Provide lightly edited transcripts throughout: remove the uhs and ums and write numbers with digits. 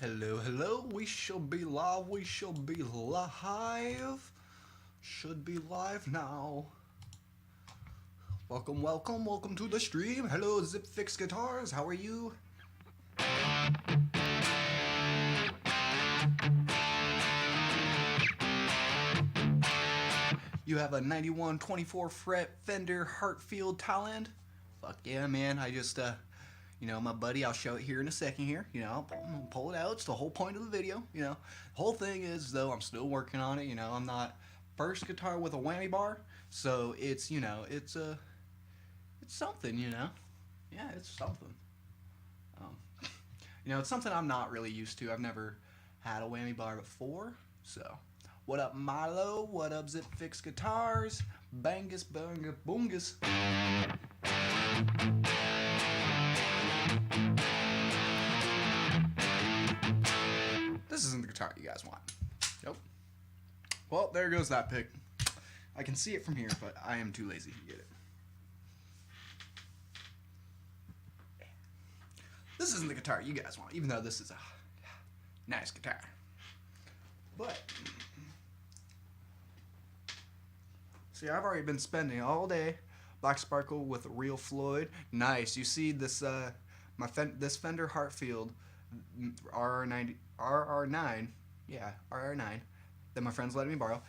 Hello, hello, we shall be live, we shall be live. Should be live now. Welcome, welcome, welcome to the stream. Hello, Zip Fix Guitars, how are you? You have a 9124 fret Fender HeartField Talent? Fuck yeah, man, I just, my buddy, I'll show it here in a second here. I'll pull it out. It's the whole point of the video. The whole thing is, though, I'm still working on it. I'm not first guitar with a whammy bar. So it's, it's something, Yeah, it's something. It's something I'm not really used to. I've never had a whammy bar before. So, what up, Milo? What up, Zip Fix Guitars? Bangus, bunga, boongus. This isn't the guitar you guys want. Nope. Well, there goes that pick. I can see it from here, but I am too lazy to get it. This isn't the guitar you guys want, even though this is a nice guitar. But, see, I've already been spending all day Black Sparkle with a real Floyd. Nice. You see this, this Fender HeartField RR9, yeah, RR9, that my friend's letting me borrow.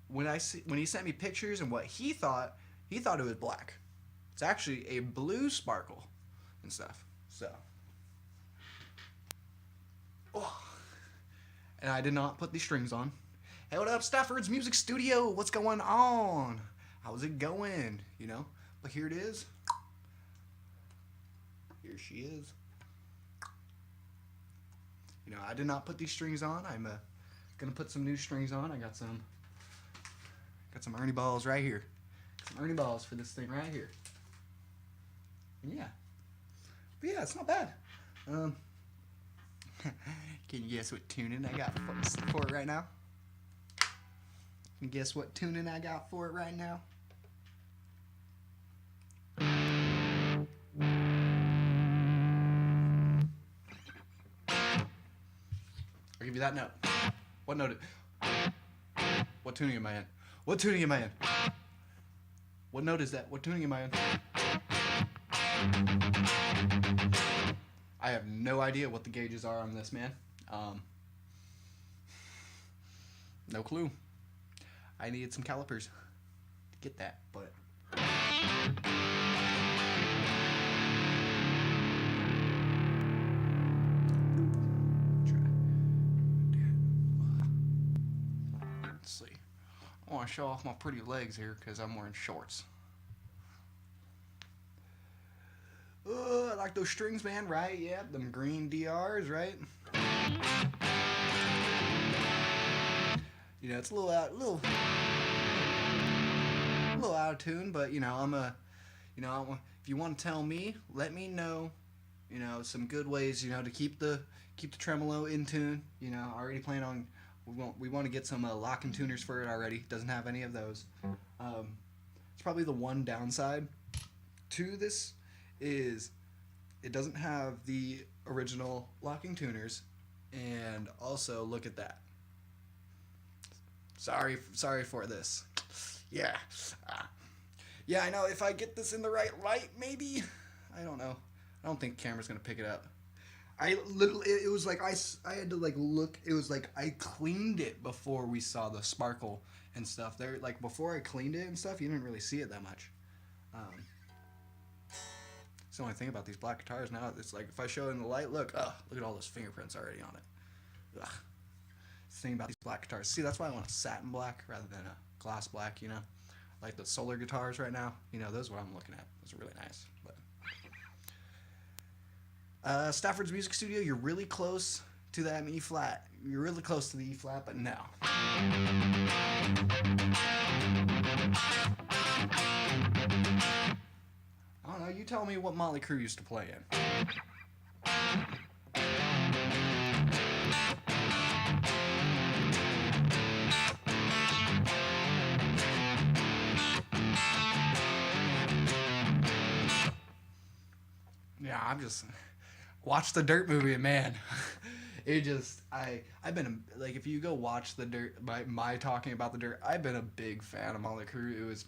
When he sent me pictures and what he thought it was black. It's actually a blue sparkle and stuff. So, and I did not put the strings on. Hey, what up, Stafford's Music Studio? What's going on? How's it going? But here it is. Here she is. I did not put these strings on. I'm gonna put some new strings on. I got some Ernie balls right here. Some Ernie balls for this thing right here. Yeah. But yeah, it's not bad. Can you guess what tuning I got for it right now? Can you guess what tuning I got for it right now? I'll give you that note. What note? What tuning am I in? What tuning am I in? What note is that? What tuning am I in? I have no idea what the gauges are on this, man. No clue. I needed some calipers to get that, but let's see. I want to show off my pretty legs here because I'm wearing shorts. I like those strings, man, right? Yeah, them green DRs, right? It's a little out of tune, but if you want to tell me, let me know, some good ways, to keep the tremolo in tune. I already plan on we want to get some locking tuners for it already. Doesn't have any of those. It's probably the one downside to this is it doesn't have the original locking tuners, and also look at that. Sorry for this. Yeah. Yeah, I know. If I get this in the right light, maybe. I don't know. I don't think the camera's gonna pick it up. I literally, it was like I had to look. It was like I cleaned it before we saw the sparkle and stuff. There, before I cleaned it and stuff, you didn't really see it that much. It's the only thing about these black guitars now. It's like if I show it in the light, look at all those fingerprints already on it. Ugh. It's the thing about these black guitars. See, that's why I want a satin black rather than a gloss black. Like the solar guitars right now. Those are what I'm looking at. Those are really nice. But Stafford's Music Studio, you're really close to that E flat. You're really close to the E flat, but no. I don't know, you tell me what Motley Crue used to play in. Yeah, I'm just watch the Dirt movie, and man, It just I've been like, if you go watch the Dirt, my talking about the Dirt, I've been a big fan of Motley Crue. It was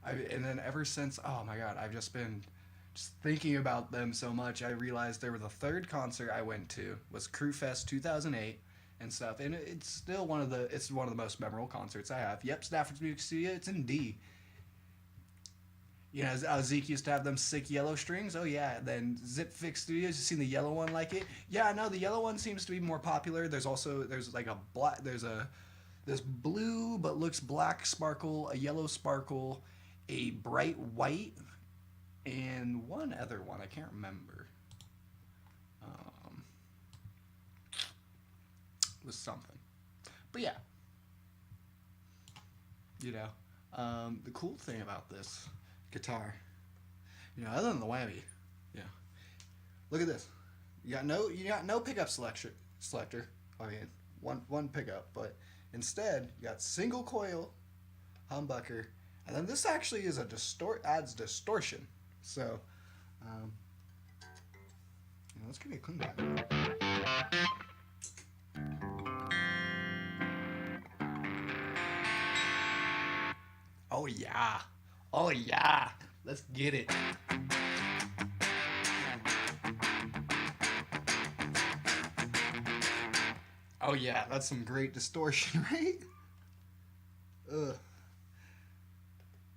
and then ever since, oh my god, I've just been just thinking about them so much. I realized they were the third concert I went to was Crue Fest 2008 and stuff, and it's still one of the most memorable concerts I have. Yep, Stafford's Music Studio. It's in D. You know, Zeke used to have them sick yellow strings. Oh yeah, then Zip Fix Studios. You seen the yellow one like it? Yeah, no, the yellow one seems to be more popular. There's like a black. There's this blue but looks black sparkle, a yellow sparkle, a bright white, and one other one I can't remember. It was something, but yeah, you know, the cool thing about this guitar, you know, other than the whammy, yeah, look at this. You got no pickup selector. I mean, one pickup, but instead you got single coil humbucker, and then this actually is adds distortion. So, you know, let's give it a clean back. Oh yeah. Oh yeah. Let's get it. Oh yeah, that's some great distortion, right? Ugh.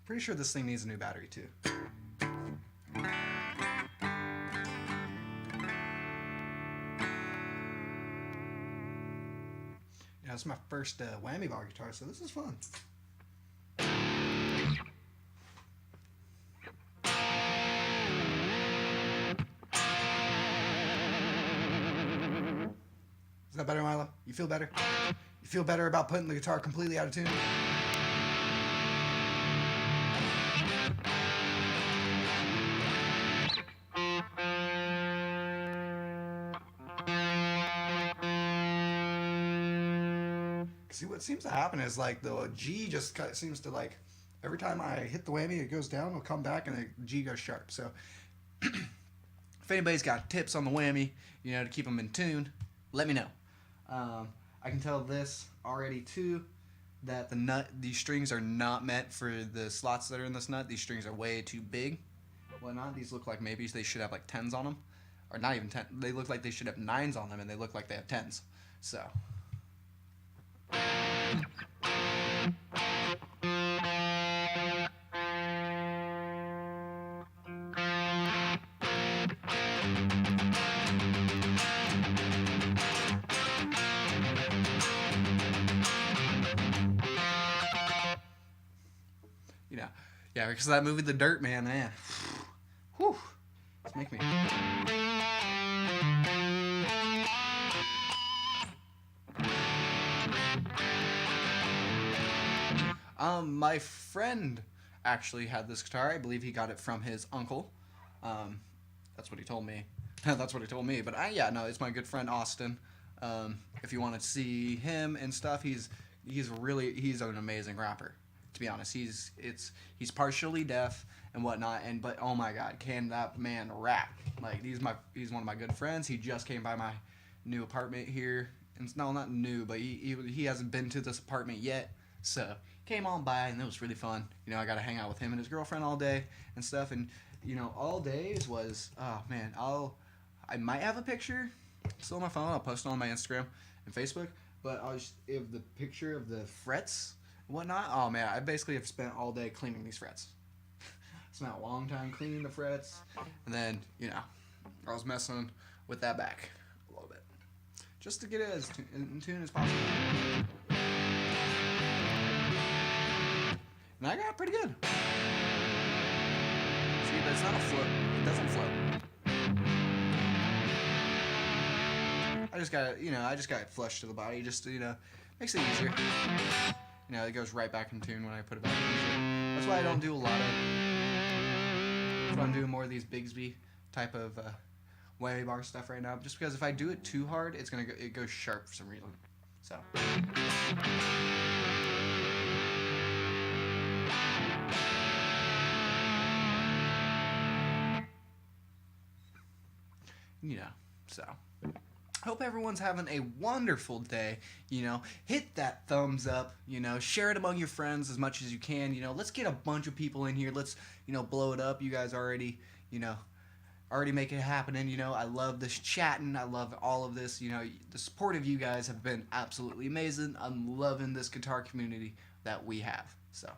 Pretty sure this thing needs a new battery too. Yeah, it's my first whammy bar guitar, so this is fun. Is that better, Milo? You feel better? You feel better about putting the guitar completely out of tune? See, what seems to happen is like the G just seems to like, every time I hit the whammy, it goes down, it'll come back, and the G goes sharp. So if anybody's got tips on the whammy, you know, to keep them in tune, let me know. I can tell this already too, that these strings are not meant for the slots that are in this nut. These strings are way too big. Whatnot. These look like maybe they should have like 10s on them, or not even 10. They look like they should have 9s on them, and they look like they have 10s. So. You know, yeah, because of that movie, The Dirt, man. Whew. Let's make me. My friend actually had this guitar. I believe he got it from his uncle. That's what he told me. That's what he told me. But yeah, no, it's my good friend Austin. If you want to see him and stuff, he's an amazing rapper. To be honest, he's partially deaf and whatnot, but oh my god, can that man rap? Like he's one of my good friends. He just came by my new apartment here, and no, not new, but he hasn't been to this apartment yet, so came on by, and it was really fun. You know, I got to hang out with him and his girlfriend all day and stuff, and you know, all days was, oh man, I might have a picture still on my phone. I'll post it on my Instagram and Facebook, but if the picture of the frets and whatnot, oh man, I basically have spent all day cleaning these frets. Spent a long time cleaning the frets, and then, you know, I was messing with that back a little bit, just to get it as in tune as possible. And I got pretty good. See, but it's not a float. It doesn't float. I just got it flush to the body, just to, you know, makes it easier. You know, it goes right back in tune when I put it back in. That's why I don't do a lot of. That's why I'm doing more of these Bigsby type of whammy bar stuff right now. Just because if I do it too hard, it goes sharp for some reason. So. You know, so Hope everyone's having a wonderful day. Hit that thumbs up, share it among your friends as much as you can. Let's get a bunch of people in here. Let's, blow it up. You guys already make it happening. I love this chatting. I love all of this. The support of you guys have been absolutely amazing. I'm loving this guitar community that we have. So.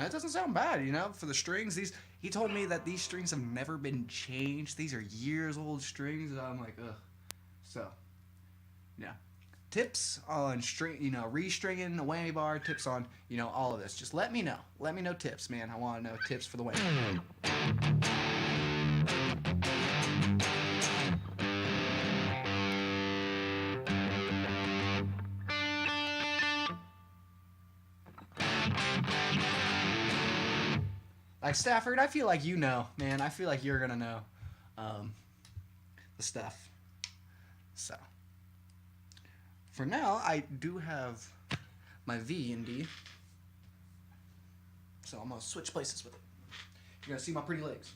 It doesn't sound bad, for the strings. He told me that these strings have never been changed. These are years old strings. I'm like, ugh. So, yeah. Tips on restringing the whammy bar, tips on, all of this. Just let me know. Let me know tips, man. I want to know tips for the whammy. Like Stafford, I feel like man. I feel like you're gonna know the stuff. So for now, I do have my V and D. So I'm gonna switch places with it. You're gonna see my pretty legs.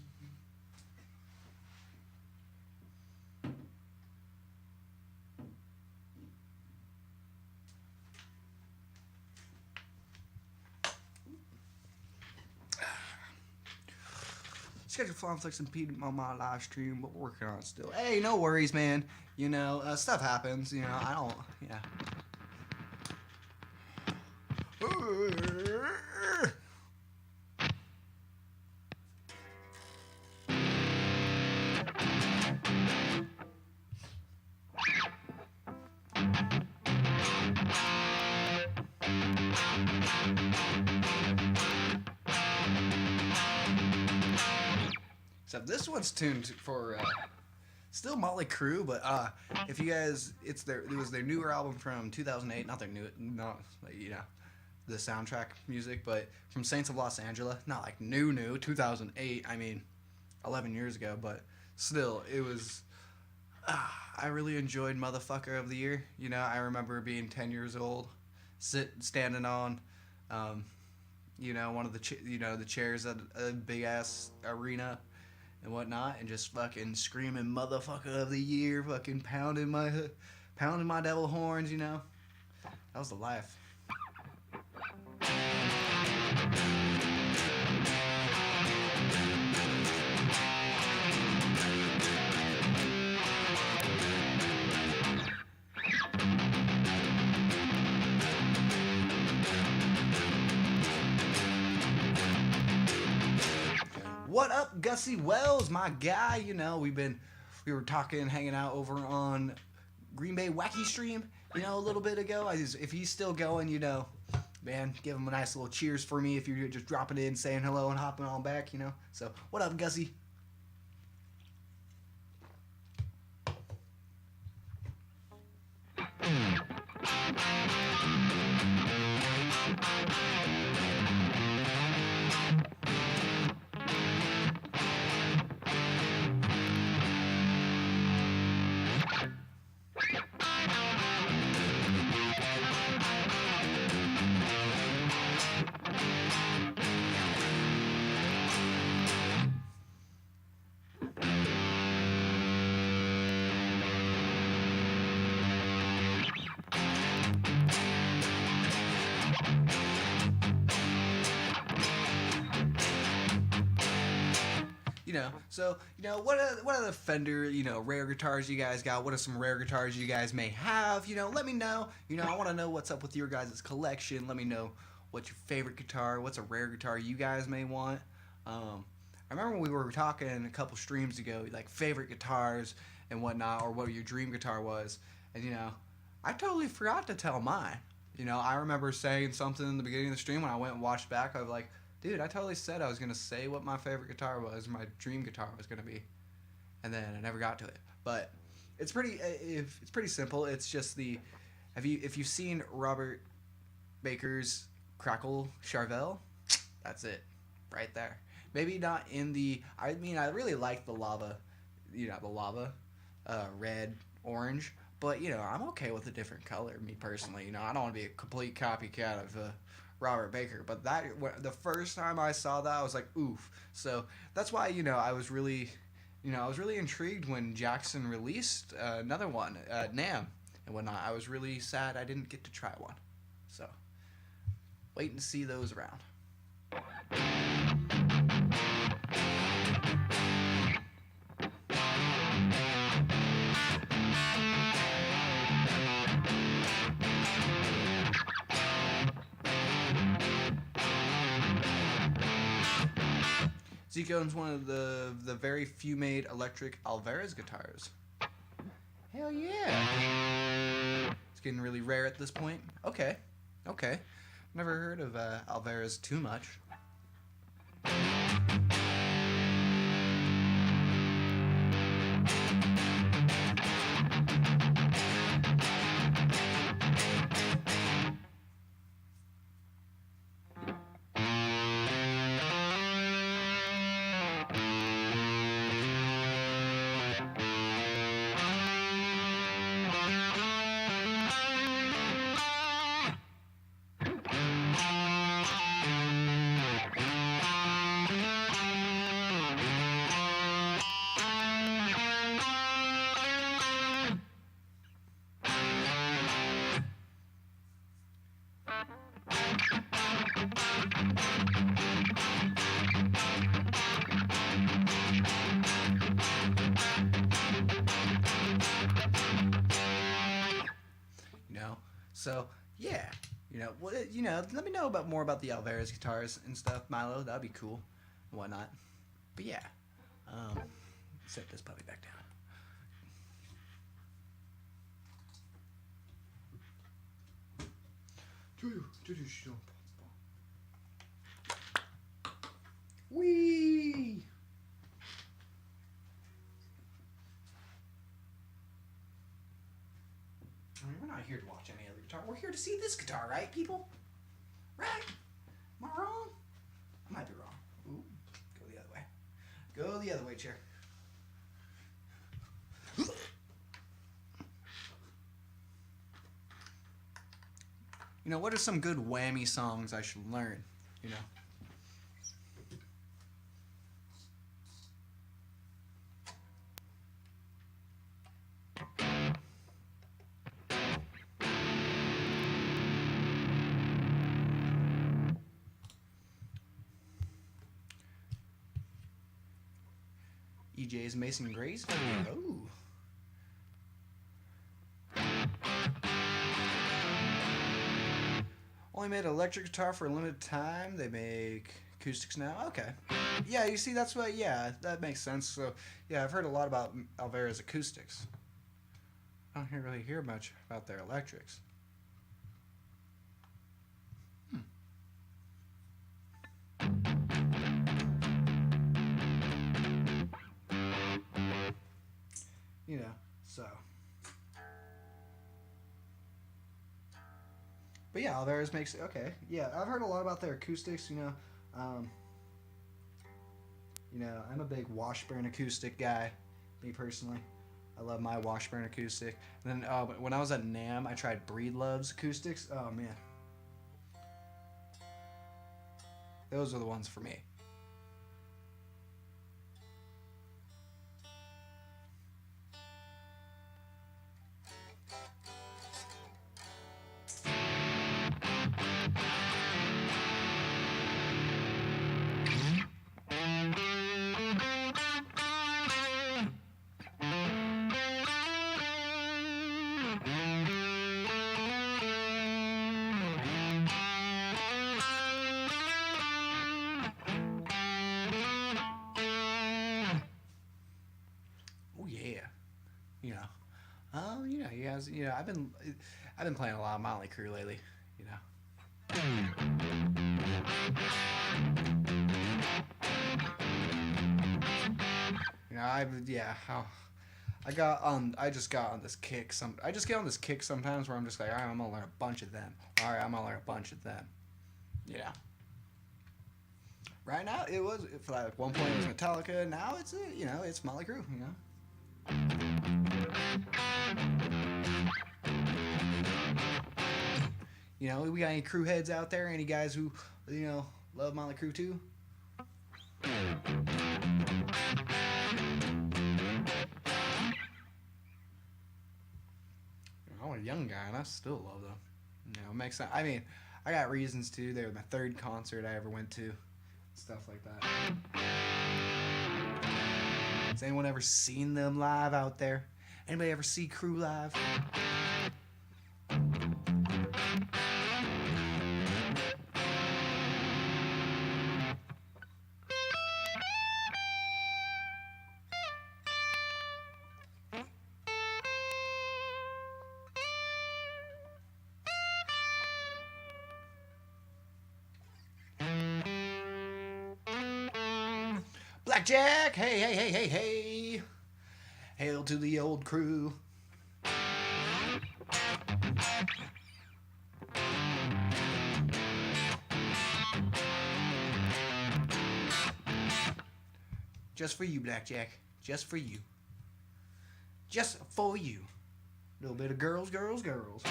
Schedule Flying Flex and Pete on my live stream, but we're working on it still. Hey, no worries, man. Stuff happens. I don't. Yeah. So this one's tuned for still Motley Crue, but if you guys, it was their newer album from 2008, not the soundtrack music, but from Saints of Los Angeles, not like new 2008. I mean, 11 years ago, but still, it was. I really enjoyed Motherfucker of the Year. I remember being 10 years old, standing on, one of the chairs at a big ass arena and whatnot, and just fucking screaming "Motherfucker of the Year," fucking pounding my devil horns. That was the life. What up, Gussie Wells, my guy? We were talking, hanging out over on Green Bay Wacky Stream, a little bit ago. If he's still going, man, give him a nice little cheers for me if you're just dropping in, saying hello, and hopping on back, So, what up, Gussie? So, what are the Fender, rare guitars you guys got? What are some rare guitars you guys may have? Let me know. I want to know what's up with your guys' collection. Let me know what's your favorite guitar, what's a rare guitar you guys may want. I remember when we were talking a couple streams ago, like favorite guitars and whatnot, or what your dream guitar was. And, I totally forgot to tell mine. I remember saying something in the beginning of the stream when I went and watched back. I was like, dude, I totally said I was going to say what my favorite guitar was, my dream guitar was going to be. And then I never got to it. But it's pretty simple. It's just the if you've seen Robert Baker's Crackle Charvel, that's it, right there. Maybe not in the. I mean, I really like the lava, red, orange. But I'm okay with a different color. Me personally, I don't want to be a complete copycat of Robert Baker. But the first time I saw that, I was like, oof. So that's why I was really intrigued when Jackson released another one, Nam and whatnot. I was really sad I didn't get to try one. So wait and see those around. Zico owns one of the very few made electric Alvarez guitars. Hell yeah! It's getting really rare at this point. Okay. Never heard of Alvarez too much. So yeah, let me know more about the Alvarez guitars and stuff, Milo. That'd be cool and whatnot. But yeah, set this puppy back down. Wee. I mean, we're not here to watch any other guitar. We're here to see this guitar, right, people? Right? Am I wrong? I might be wrong. Ooh, go the other way. Go the other way, chair. What are some good whammy songs I should learn? EJ's Mason Grace. Oh. Only made an electric guitar for a limited time. They make acoustics now. Okay. Yeah, you see, that's what. Yeah, that makes sense. So, yeah, I've heard a lot about Alvarez acoustics. I don't really hear much about their electrics. So. But yeah, Alvarez makes okay. Yeah, I've heard a lot about their acoustics. I'm a big Washburn acoustic guy. Me personally, I love my Washburn acoustic. And then when I was at NAMM, I tried Breedlove's acoustics. Oh man, those are the ones for me. I've been playing a lot of Motley Crue lately. I just got on this kick. I just get on this kick sometimes where I'm just like, all right, I'm gonna learn a bunch of them. All right, I'm gonna learn a bunch of them. Yeah. Right now, it was for like one point it was Metallica. Now it's it's Motley Crue. We got any crew heads out there? Any guys who love Motley Crue too? I'm a young guy and I still love them. It makes sense. I mean, I got reasons too. They were my third concert I ever went to. Stuff like that. Has anyone ever seen them live out there? Anybody ever see Crew live? Blackjack! Hey, hey, hey, hey, hey! Hail to the old crew. Just for you, Blackjack. Just for you. Just for you. A little bit of girls, girls, girls.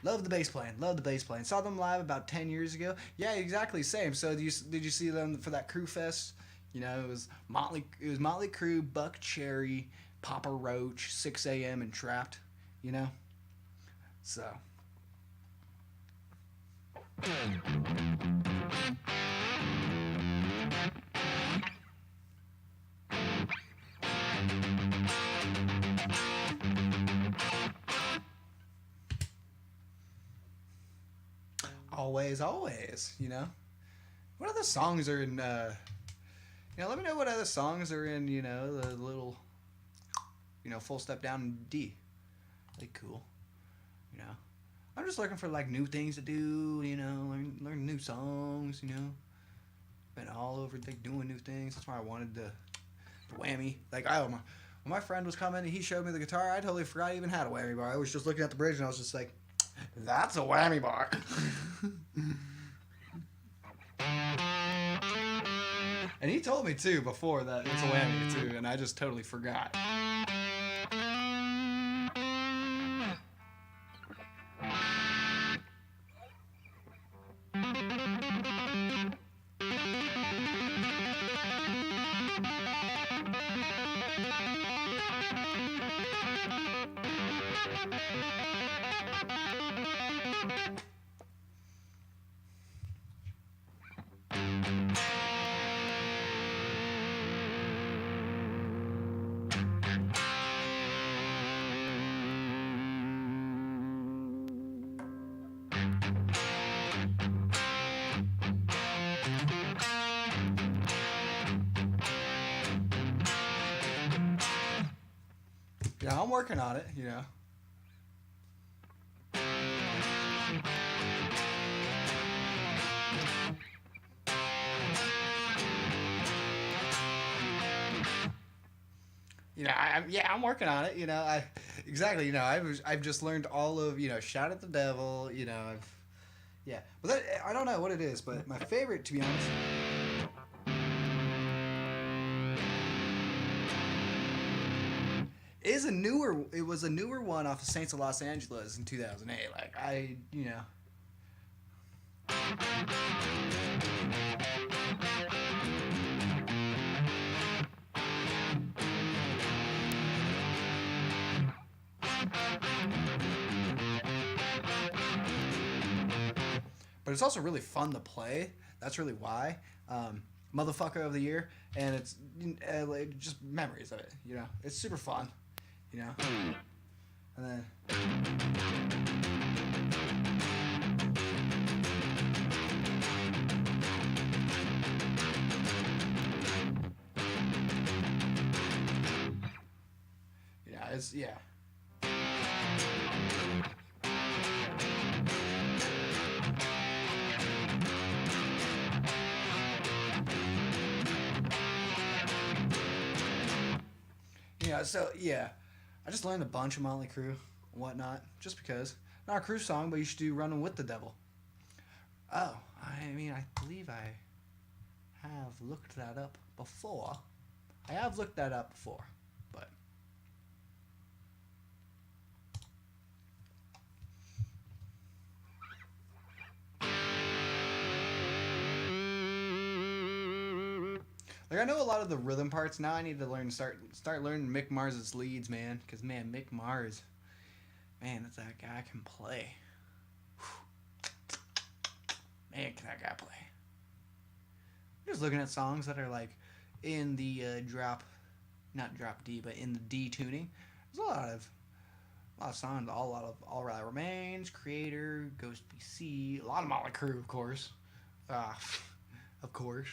Love the bass playing. Love the bass playing. Saw them live about 10 years ago. Yeah, exactly same. So did you see them for that Crew Fest? It was Motley Crue, Buck Cherry, Papa Roach, 6 a.m. and Trapped. So. Always, always, What other songs are in, let me know what other songs are in, the little, full step down in D. Like, cool. I'm just looking for, like, new things to do, learn new songs, Been all over, like, doing new things. That's why I wanted the whammy. Like, when my friend was coming and he showed me the guitar, I totally forgot I even had a whammy bar. I was just looking at the bridge and I was just like, that's a whammy bar. And he told me too before that it's a whammy too, and I just totally forgot. Yeah, I'm working on it, I'm working on it. I've just learned all of Shout at the Devil. But that, I don't know what it is, but my favorite, to be honest. It was a newer one off of Saints of Los Angeles in 2008. Like, but it's also really fun to play. That's really why. Motherfucker of the Year, and it's like just memories of it. It's super fun. And then. Yeah. So yeah, I just learned a bunch of Motley Crue and whatnot, just because. Not a Crue song, but you should do "Running with the Devil." Oh, I mean, I believe I have looked that up before. I have looked that up before, but like I know a lot of the rhythm parts now. I need to start learning Mick Mars's leads, man. Cause man, Mick Mars, man, that's that guy can play. Man, can that guy play? I'm just looking at songs that are like in the not drop D, but in the D tuning. There's a lot of songs. A lot of All That Remains, Creator, Ghost BC, a lot of Motley Crue, of course. Of course.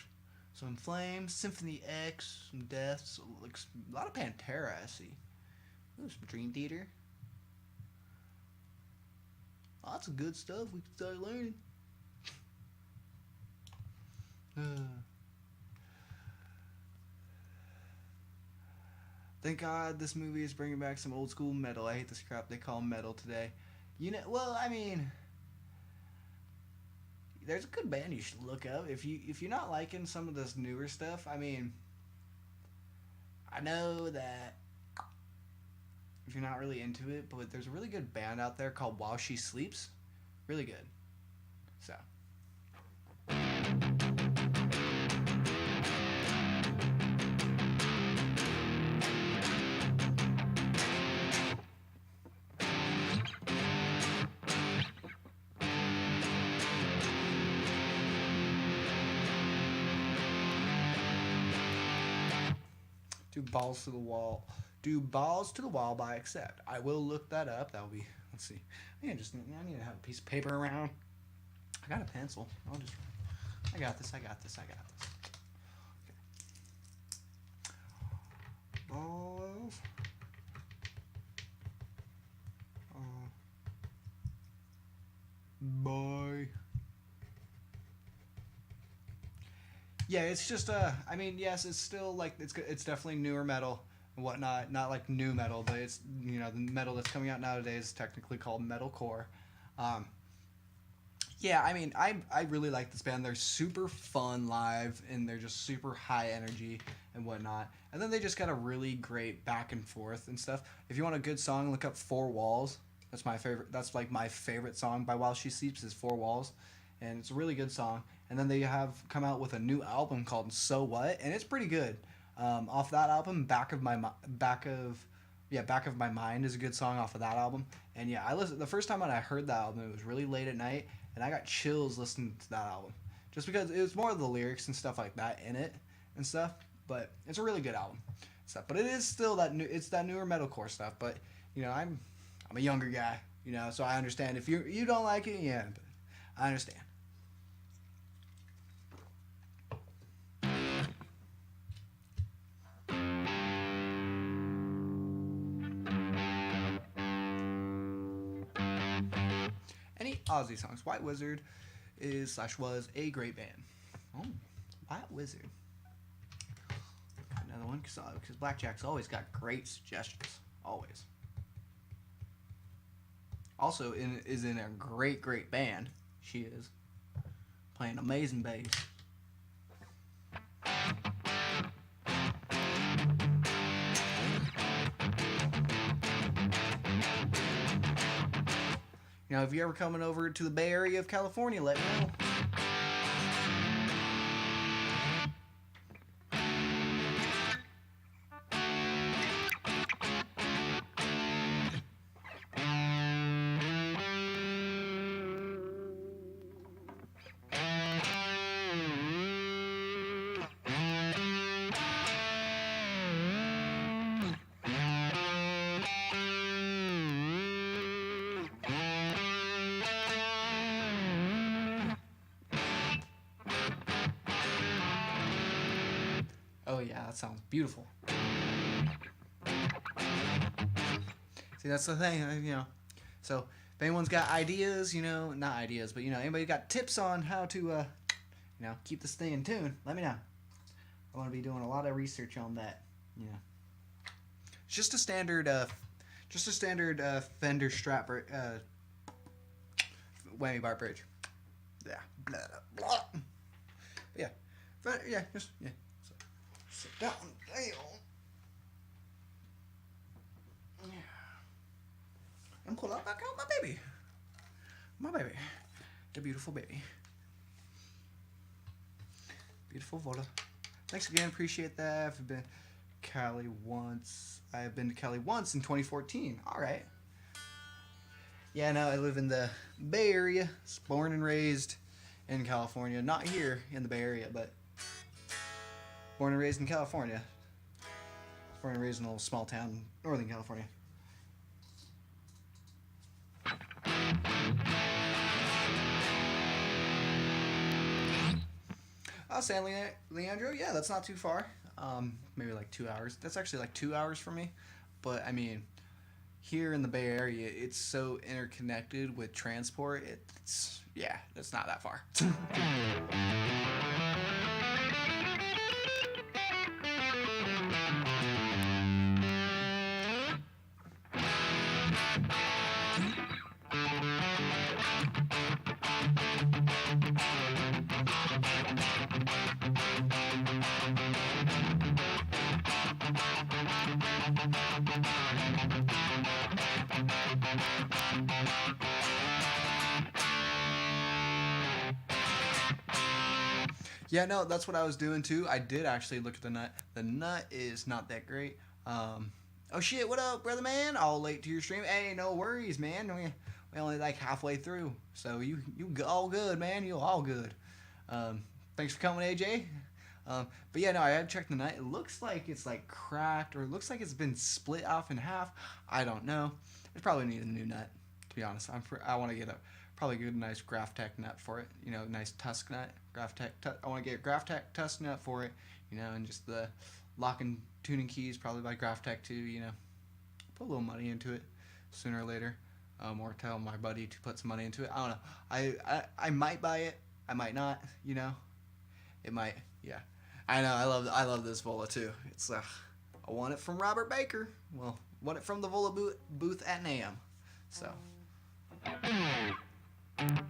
Some Flames, Symphony X, some Deaths, like a lot of Pantera. I see. Ooh, some Dream Theater. Lots of good stuff we can start learning. Thank God this movie is bringing back some old school metal. I hate this crap they call metal today. You know, well, I mean, there's a good band you should look up if you're not liking some of this newer stuff. I mean, I know that if you're not really into it, but there's a really good band out there called While She Sleeps. Really good. So. Do Balls to the Wall. Do Balls to the Wall by Accept. I will look that up. That'll be, let's see. I need to have a piece of paper around. I got a pencil. I got this. Okay. Balls. Boy. Yeah, it's just I mean, yes, it's still like it's definitely newer metal and whatnot, not like new metal, but it's, you know, the metal that's coming out nowadays is technically called metalcore. Yeah, I mean, I really like this band. They're super fun live and they're just super high energy and whatnot. And then they just got a really great back and forth and stuff. If you want a good song, look up Four Walls. That's my favorite. That's like my favorite song by While She Sleeps is Four Walls, and it's a really good song. And then they have come out with a new album called So What, and it's pretty good. Off that album, Back of My Mind is a good song off of that album. And yeah, I listened the first time when I heard that album, it was really late at night, and I got chills listening to that album, just because it was more of the lyrics and stuff like that in it and stuff. But it's a really good album, stuff. But it is still that newer metalcore stuff. But you know, I'm a younger guy, you know, so I understand if you don't like it, yeah, but I understand. Any Aussie songs? White Wizard was a great band. Oh, White Wizard. Another one, because Blackjack's always got great suggestions. Always. Also is in a great band. She is. Playing amazing bass. You know, if you're ever coming over to the Bay Area of California, let me know. Oh yeah, that sounds beautiful. See, that's the thing, you know. So, if anyone's got ideas, you know, not ideas, but you know, anybody got tips on how to, you know, keep this thing in tune, let me know. I want to be doing a lot of research on that, you know. just a standard Fender Strat whammy bar bridge. Yeah, blah, blah. Yeah, but yeah, just yeah. So, sit down, damn. Yeah. And pull out back out my baby, the beautiful baby, beautiful Vola. Thanks again, appreciate that. I've been Cali once. I have been to Cali once in 2014. All right. Yeah, no, I live in the Bay Area. Born and raised in California. Not here in the Bay Area, but born and raised in California. Born and raised in a little small town, Northern California. San Leandro, yeah, that's not too far. Maybe like 2 hours. That's actually like 2 hours for me. But I mean, here in the Bay Area, it's so interconnected with transport. It's yeah, it's not that far. Yeah, no, that's what I was doing too. I did actually look at the nut. The nut is not that great. Oh shit, what up, brother man? All late to your stream. Hey, no worries, man. We only like halfway through, so you all good, man. You all good. Thanks for coming, AJ. But yeah, no, I had checked the nut. It looks like it's like cracked, or it looks like it's been split off in half. I don't know. I probably need a new nut, to be honest. I want to get probably get a nice Graphtec nut for it. You know, nice Tusk nut. I want to get a Graphtec Tusk nut for it. You know, and just the lock and tuning keys probably by Graphtec too. You know, put a little money into it sooner or later. Or tell my buddy to put some money into it. I don't know. I might buy it. I might not. You know, it might. Yeah, I know. I love this Vola too. It's I won it from Robert Baker. Well, won it from the Vola booth at NAMM. So. You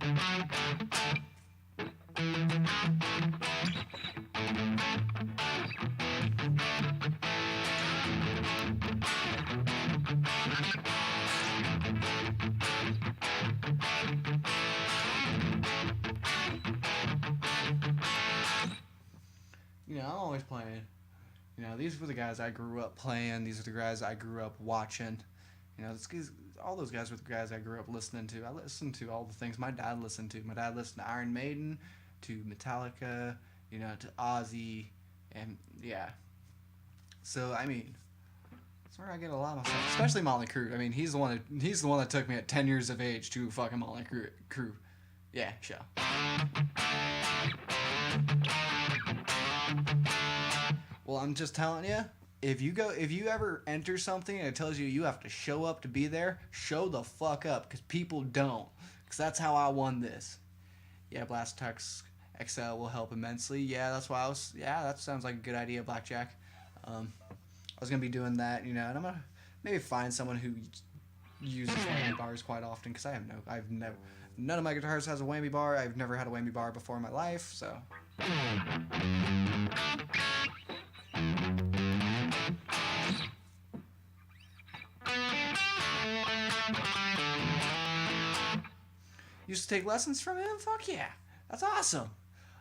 know, I'm always playing. You know, these were the guys I grew up playing. These are the guys I grew up watching. You know, all those guys were the guys I grew up listening to. I listened to all the things my dad listened to. My dad listened to Iron Maiden, to Metallica, you know, to Ozzy, and yeah. So I mean, that's where I get a lot of my stuff, especially Motley Crue. I mean, he's the one that took me at 10 years of age to fucking Motley Crue. Yeah, sure. Well, I'm just telling you. If you ever enter something and it tells you have to show up to be there, show the fuck up, because people don't. Because that's how I won this. Yeah, Blast Tux XL will help immensely. Yeah, that's why that sounds like a good idea, Blackjack. I was going to be doing that, you know, and I'm going to maybe find someone who uses whammy bars quite often, because none of my guitars has a whammy bar. I've never had a whammy bar before in my life, so. Used to take lessons from him? Fuck yeah. That's awesome.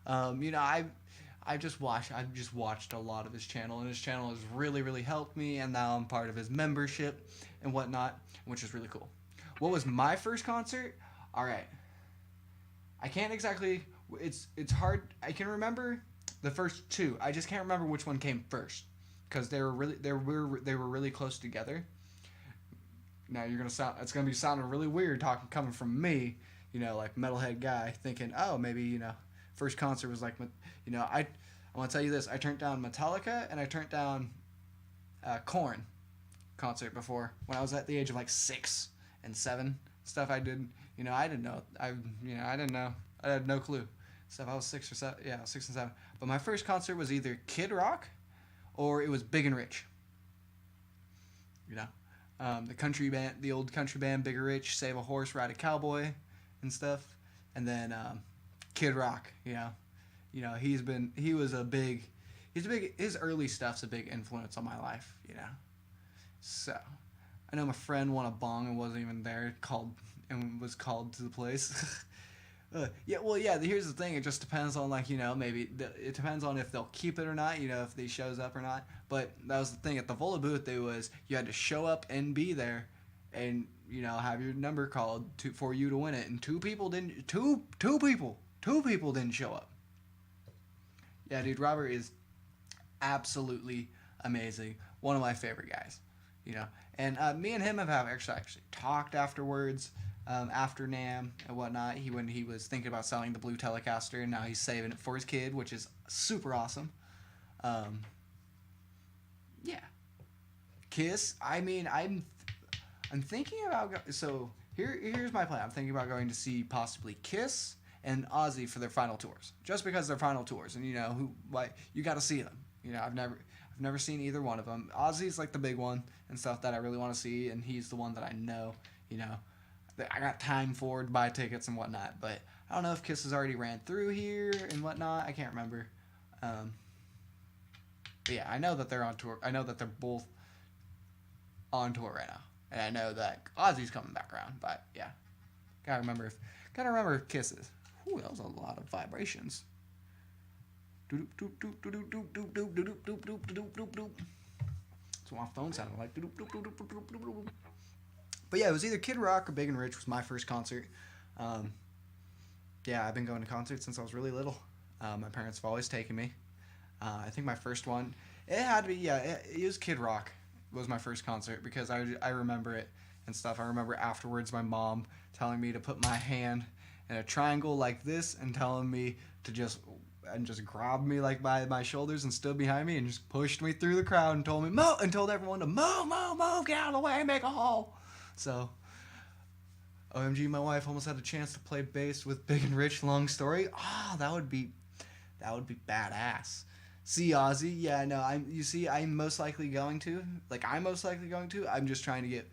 You know, I've just watched a lot of his channel, and his channel has really, really helped me, and now I'm part of his membership and whatnot, which is really cool. What was my first concert? Alright. I can't exactly, it's hard, I can remember the first two. I just can't remember which one came first, because they were really close together. Now it's gonna be sounding really weird coming from me, you know, like metalhead guy, thinking, oh, maybe, you know, first concert was like, you know, I want to tell you this. I turned down Metallica and I turned down Korn concert before when I was at the age of like 6 and 7. Stuff I did, you know, I didn't know. I didn't know. I had no clue. Stuff I was 6 or 7. Yeah, 6 and 7. But my first concert was either Kid Rock or it was Big and Rich. you know. The old country band, Big Rich, Save a Horse, Ride a Cowboy, and stuff. And then Kid Rock, you know, his early stuff's a big influence on my life, you know. So, I know my friend won a bong and wasn't even there, was called to the place. Here's the thing. It just depends on, like, you know, it depends on if they'll keep it or not, you know, if he shows up or not. But that was the thing. At the Vola booth, you had to show up and be there and, you know, have your number called for you to win it. And two people didn't show up. Yeah, dude, Robert is absolutely amazing. One of my favorite guys, you know. And me and him have actually talked afterwards, after NAMM and whatnot. When he was thinking about selling the blue Telecaster, and now he's saving it for his kid, which is super awesome. Yeah. Kiss. I mean, I'm thinking about here's my plan. I'm thinking about going to see possibly Kiss and Ozzy for their final tours, just because they're final tours, and you know you got to see them. You know, I've never seen either one of them. Ozzy's like the big one and stuff that I really want to see, and he's the one that I know, you know, that I got time for to buy tickets and whatnot. But I don't know if Kiss has already ran through here and whatnot. I can't remember. But yeah, I know that they're on tour. I know that they're both on tour right now, and I know that Ozzy's coming back around. But yeah, gotta remember if Kiss is. Ooh, that was a lot of vibrations. That's what my phone sounded like. But yeah, it was either Kid Rock or Big and Rich was my first concert. Yeah, I've been going to concerts since I was really little. My parents have always taken me. I think my first one, it had to be, it was Kid Rock was my first concert because I remember it and stuff. I remember afterwards my mom telling me to put my hand in a triangle like this and telling me to just grabbed me like by my shoulders and stood behind me and just pushed me through the crowd and told me move and told everyone to move, get out of the way, make a hole. So, OMG, my wife almost had a chance to play bass with Big and Rich. Long story. That would be badass. See Ozzy, yeah, no, I'm most likely going to. I'm just trying to get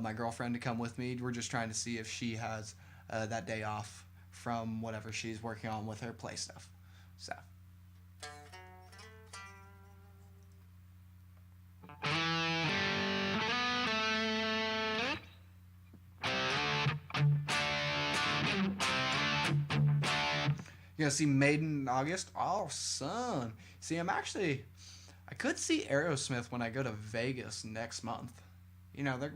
my girlfriend to come with me. We're just trying to see if she has that day off from whatever she's working on with her play stuff. So. You gonna see Maiden in August? Awesome. See, I could see Aerosmith when I go to Vegas next month. You know, they're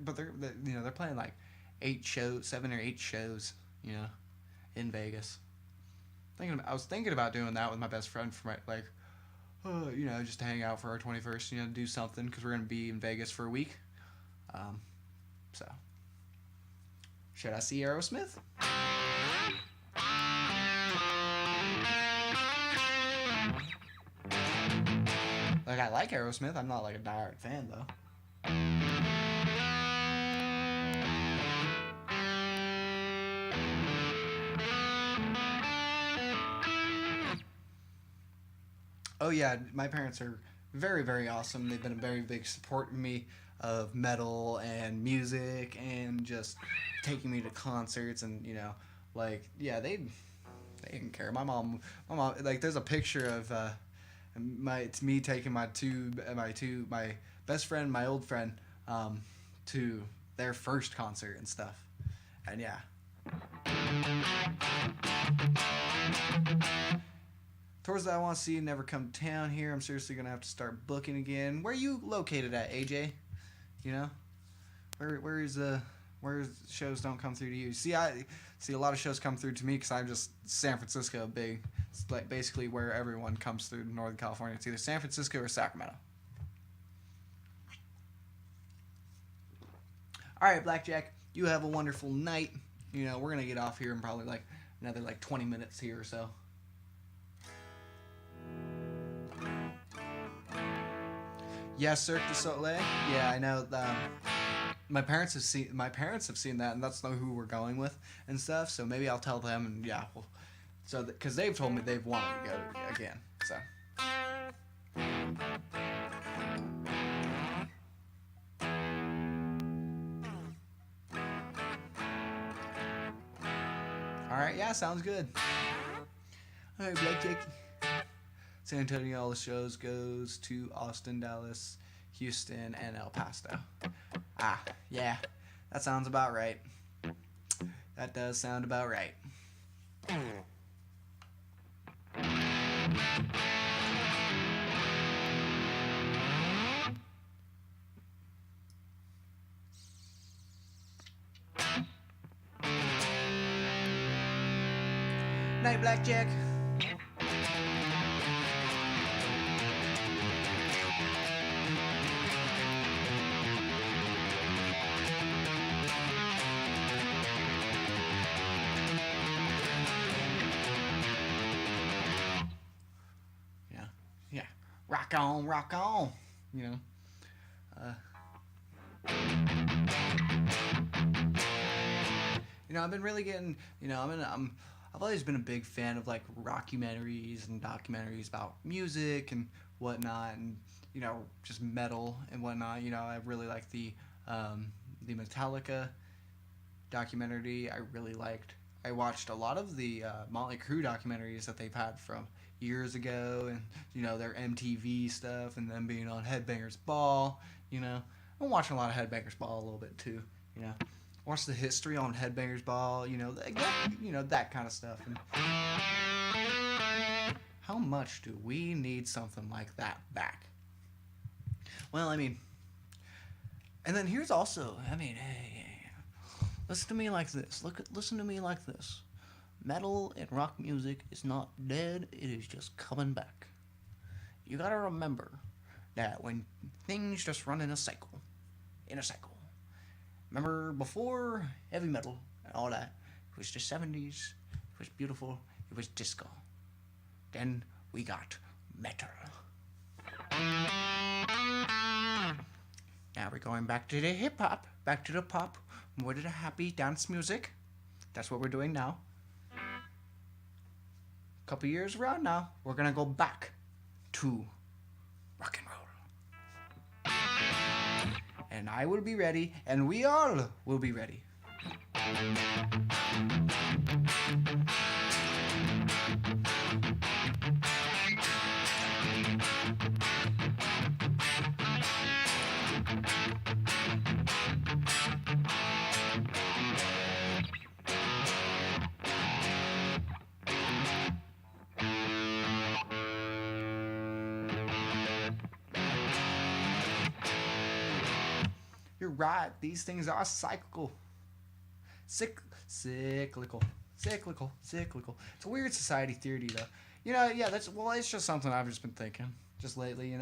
playing like 7 or 8 shows, you know, in Vegas. I was thinking about doing that with my best friend for you know, just to hang out for our 21st, you know, do something because we're gonna be in Vegas for a week. So, should I see Aerosmith? Like, I like Aerosmith. I'm not like a diehard fan though. Oh yeah, my parents are very, very awesome. They've been a very big support of me of metal and music and just taking me to concerts and, you know, like, yeah, they didn't care. My mom, like, there's a picture of it's me taking my best friend, my old friend, to their first concert and stuff, and yeah. Tours that I want to see never come to town here. I'm seriously gonna have to start booking again. Where are you located at, AJ? You know, where shows don't come through to you? See, I see a lot of shows come through to me because I'm just San Francisco big. It's like basically where everyone comes through to Northern California. It's either San Francisco or Sacramento. All right, Blackjack, you have a wonderful night. You know, we're gonna get off here in probably like another 20 minutes here or so. Yeah, Cirque du Soleil. Yeah, I know. My parents have seen that, and that's who we're going with and stuff. So maybe I'll tell them, and yeah, because they've told me they've wanted to go again. So. Alright, yeah, sounds good. Alright, Blackjack. San Antonio, all the shows goes to Austin, Dallas, Houston, and El Paso. Ah, yeah, that sounds about right. That does sound about right. Night, Blackjack. Yeah. Rock on, rock on. You know. I've been really getting. I've always been a big fan of like rockumentaries and documentaries about music and whatnot, and just metal and whatnot. I really like the Metallica documentary. I really liked. I watched a lot of the Motley Crue documentaries that they've had from years ago, and their MTV stuff, and them being on Headbangers Ball. I'm watching a lot of Headbangers Ball a little bit too. Watch the history on Headbangers Ball. That kind of stuff. And how much do we need something like that back? Well, and then here's also, hey, listen to me like this. Listen to me like this. Metal and rock music is not dead. It is just coming back. You gotta remember that when things just run in a cycle. Remember before heavy metal and all that, it was the 70s. It was beautiful. It was disco. Then we got metal. Now we're going back to the hip hop, back to the pop, more to the happy dance music. That's what we're doing now. A couple years around now, we're gonna go back to rock and roll. And I will be ready, and we all will be ready. You're right. These things are cyclical. Cyclical. It's a weird society theory, though. It's just something I've just been thinking just lately.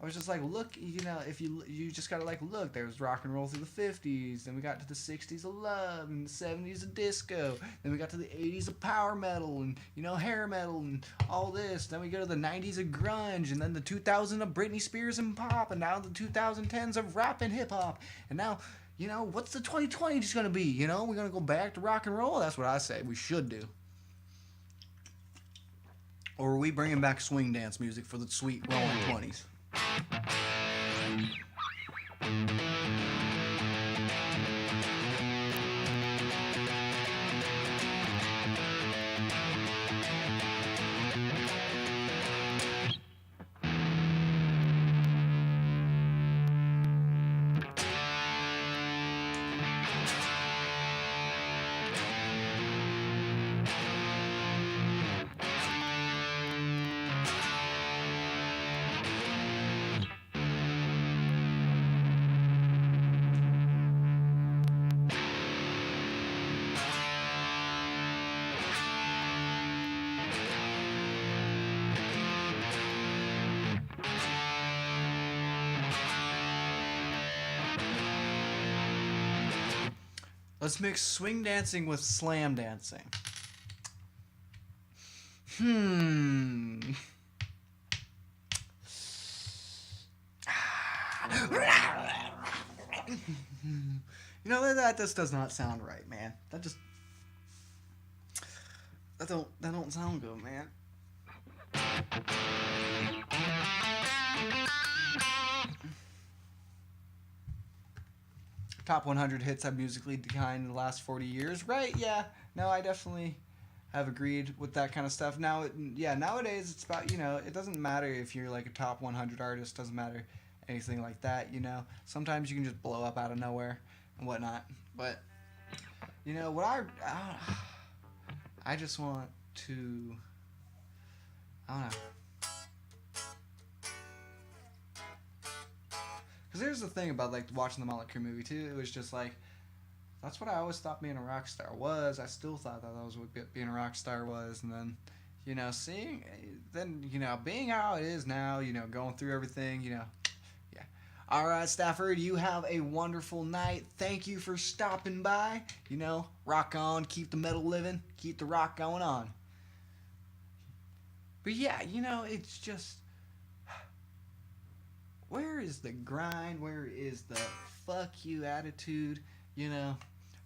I was just like, look, if you just gotta like look. There was rock and roll through the 50s, then we got to the 60s of love, and the 70s of disco, then we got to the 80s of power metal and hair metal and all this. Then we go to the 90s of grunge, and then the 2000s of Britney Spears and pop, and now the 2010s of rap and hip hop, and now. What's the 2020 just gonna be? We're gonna go back to rock and roll. That's what I say we should do. Or are we bringing back swing dance music for the sweet rolling 20s? Let's mix swing dancing with slam dancing. That just does not sound right, man. That don't sound good, man. Top 100 hits have musically declined in the last 40 years. Right, yeah. No, I definitely have agreed with that kind of stuff. Now, yeah, nowadays it's about, it doesn't matter if you're like a top 100 artist, doesn't matter anything like that, Sometimes you can just blow up out of nowhere and whatnot. But, what I just want to, I don't know. Because here's the thing about, like, watching the Motley Crue movie, too. It was just, like, that's what I always thought being a rock star was. I still thought that was what being a rock star was. And then, being how it is now, going through everything, yeah. All right, Stafford, you have a wonderful night. Thank you for stopping by. Rock on, keep the metal living, keep the rock going on. But yeah, it's just, where is the grind? Where is the fuck you attitude?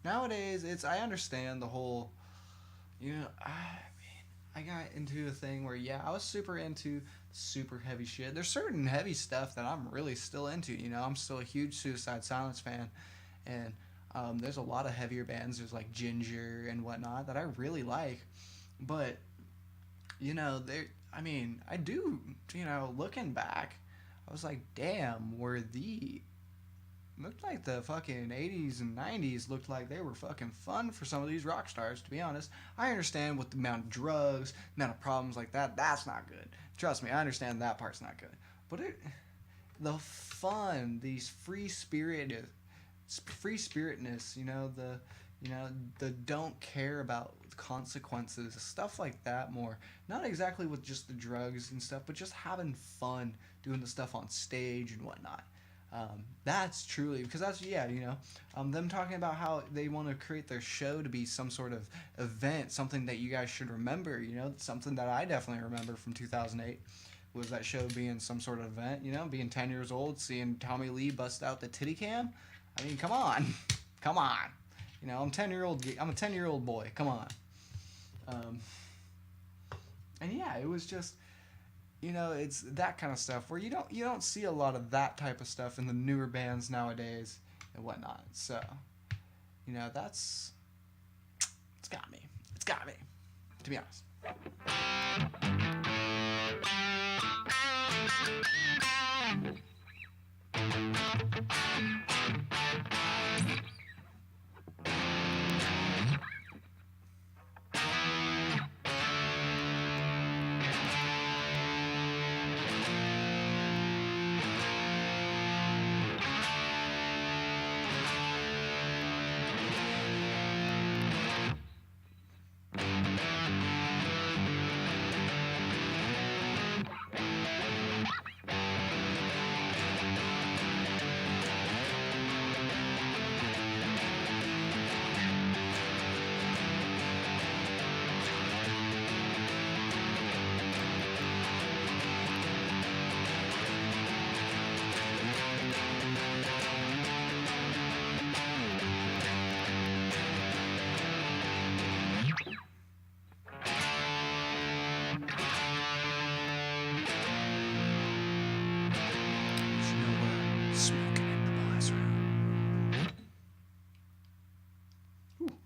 Nowadays I understand the whole, I got into a thing where, I was super into super heavy shit. There's certain heavy stuff that I'm really still into, I'm still a huge Suicide Silence fan, and there's a lot of heavier bands, there's like Ginger and whatnot that I really like, but, I do, looking back, I was like, damn, looked like the fucking 80s and 90s looked like they were fucking fun for some of these rock stars, to be honest. I understand with the amount of drugs, the amount of problems like that, that's not good. Trust me, I understand that part's not good. But the fun, these free-spiritedness, the don't care about consequences, stuff like that more. Not exactly with just the drugs and stuff, but just having fun doing the stuff on stage and whatnot. That's truly, because that's, them talking about how they want to create their show to be some sort of event, something that you guys should remember, something that I definitely remember from 2008 was that show being some sort of event, being 10 years old, seeing Tommy Lee bust out the titty cam. I mean, come on. I'm a 10-year-old boy, come on. And yeah, it was just, it's that kind of stuff where you don't see a lot of that type of stuff in the newer bands nowadays and whatnot. So, it's got me, to be honest.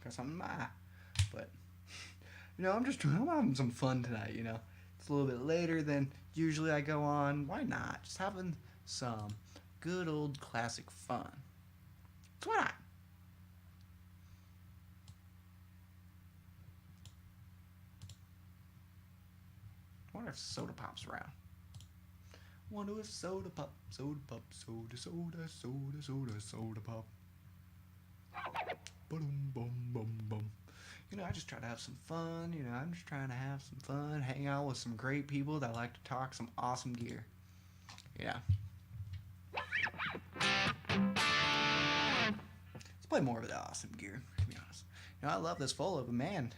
Something in my eye. But I'm having some fun tonight. It's a little bit later than usually I go on. Why not? Just having some good old classic fun. So why not? I wonder if Soda Pop's around. Wonder if Soda Pop, Soda Pop, Soda Pop. Boom, boom, boom, boom. I just try to have some fun. I'm just trying to have some fun, hang out with some great people that like to talk some awesome gear. Yeah. Let's play more of the awesome gear, to be honest. I love this follow, but man,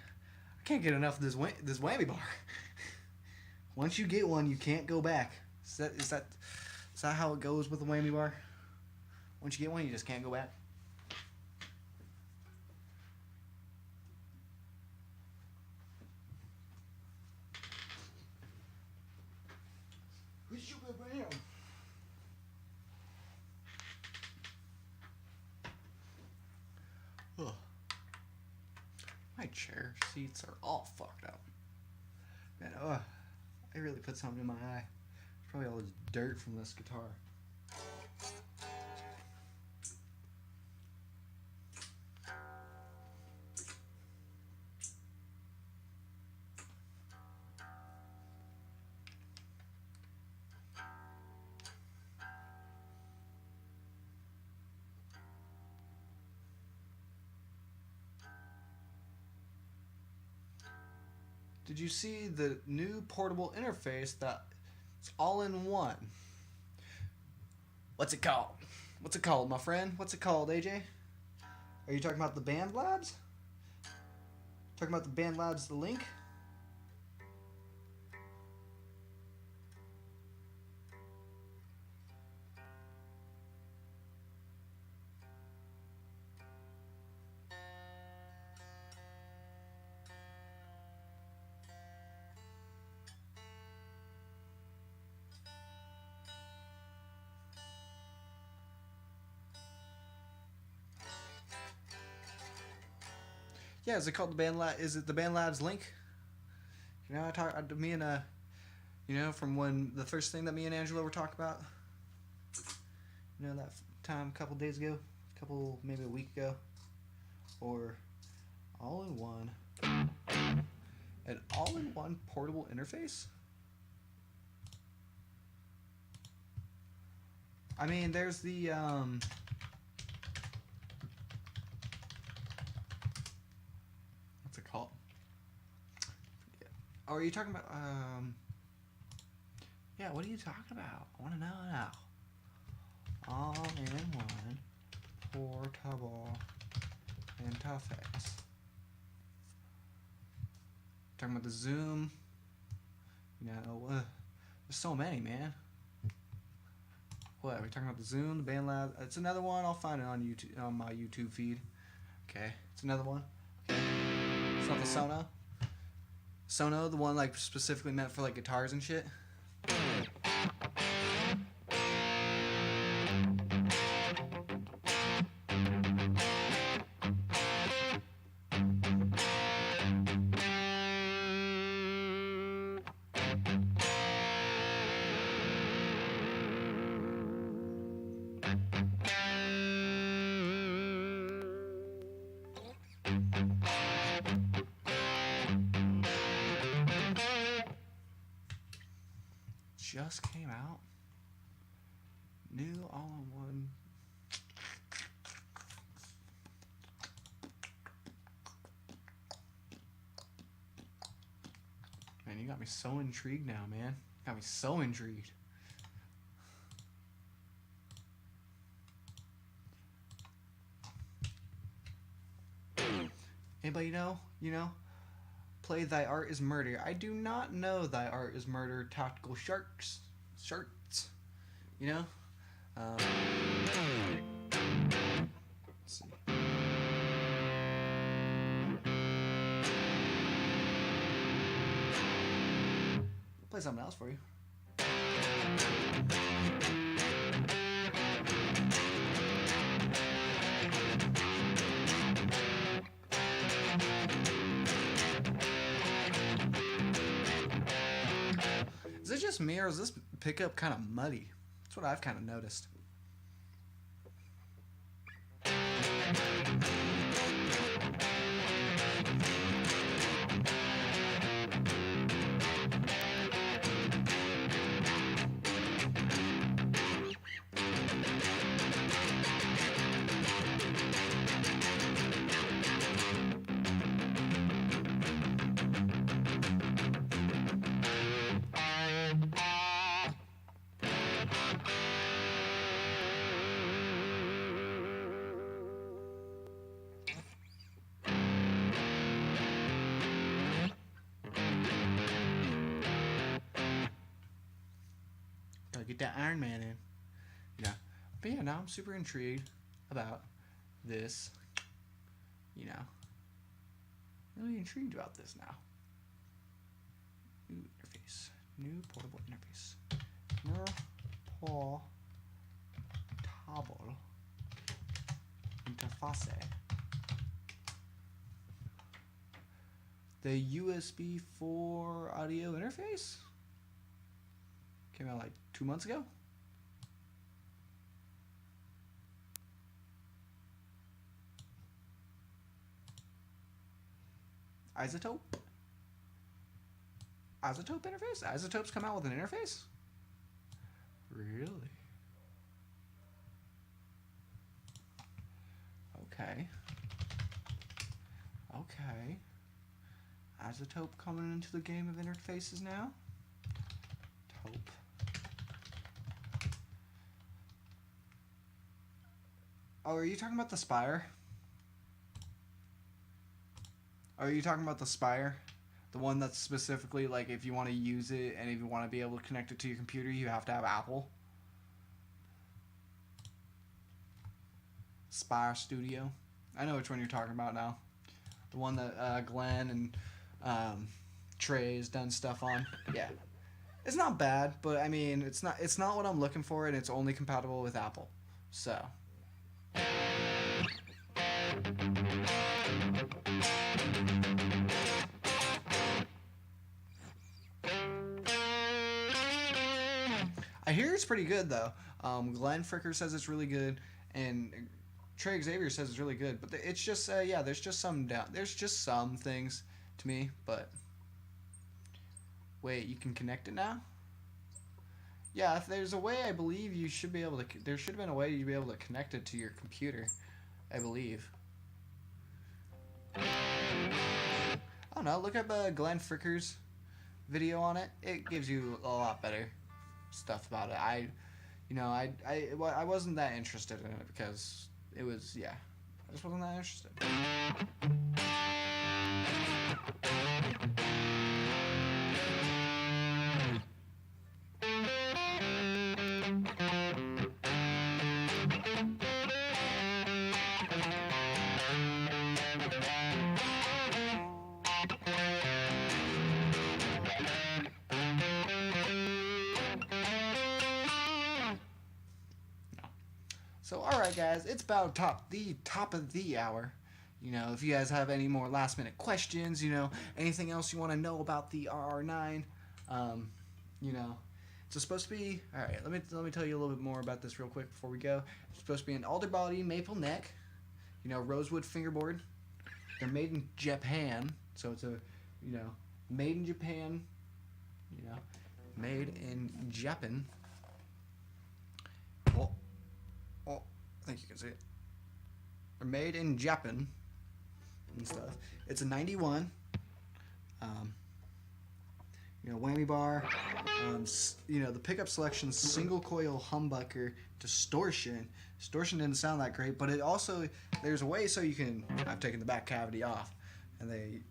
I can't get enough of this whammy bar. Once you get one, you can't go back. Is that how it goes with the whammy bar? Once you get one, you just can't go back. My chair seats are all fucked up. Man, oh, I really put something in my eye. It's probably all this dirt from this guitar. Did you see the new portable interface that's all in one? What's it called? What's it called, my friend? What's it called, AJ? Are you talking about the Band Labs? Talking about the Band Labs, the link? Yeah, is it called the Band Lab? Is it the Band Labs link? You know, me and you know, from when the first thing that me and Angela were talking about. You know, that time a couple days ago, maybe a week ago, or all-in-one, an all-in-one portable interface. I mean, there's the what's it called? Oh, are you talking about yeah, what are you talking about? I want to know now. All-in-one portable interface. Talking about the Zoom. You know, there's so many, man. What are we talking about? The Zoom, the Band Lab. It's another one. I'll find it on YouTube, on my YouTube feed. Okay, it's another one. Okay, it's not the Sono. Sono, the one like specifically meant for like guitars and shit. Just came out. New all-in-one. Man, you got me so intrigued now, man. Got me so intrigued. Anybody know? You know? Play Thy Art is Murder. I do not know Thy Art is Murder Tactical Shirts. You know? Let's see. Play something else for you. Is it just me, or is this pickup kind of muddy? That's what I've kind of noticed. Gotta get that Iron Man in. Yeah. But yeah, now I'm super intrigued about this. You know. Really intrigued about this now. New interface. New portable interface. Portable interface. the USB 4 audio interface. Came out like 2 months ago. Isotope interface? Isotopes come out with an interface? Really? Okay. Okay. Isotope coming into the game of interfaces now? Tope. Oh, are you talking about the Spire? Are you talking about the Spire? The one that's specifically like if you want to use it and if you want to be able to connect it to your computer, you have to have Apple? Spire Studio. I know which one you're talking about now. The one that Glenn and Trey's done stuff on. Yeah. It's not bad, but I mean, it's not what I'm looking for, and it's only compatible with Apple. So. I hear it's pretty good though. Glenn Fricker says it's really good, and Trey Xavier says it's really good. But it's just yeah, there's just some things to me. But wait, you can connect it now? Yeah, if there's a way, I believe you should be able to. There should have been a way you'd be able to connect it to your computer, I believe. I don't know. Look up Glenn Fricker's video on it. It gives you a lot better stuff about it. I wasn't that interested in it because it was, yeah, I just wasn't that interested. So, alright guys, it's about the top of the hour. You know, if you guys have any more last minute questions, you know, anything else you want to know about the RR9, you know, it's supposed to be, alright, let me tell you a little bit more about this real quick before we go. It's supposed to be an alder body maple neck, you know, rosewood fingerboard. They're made in Japan, so it's a, you know, made in Japan, you know, made in Japan. Oh, I think you can see it. They're made in Japan and stuff. It's a 91. You know, whammy bar. You know, the pickup selection, single coil humbucker, distortion. Distortion didn't sound that great, but it also, there's a way so you can, I've taken the back cavity off, and they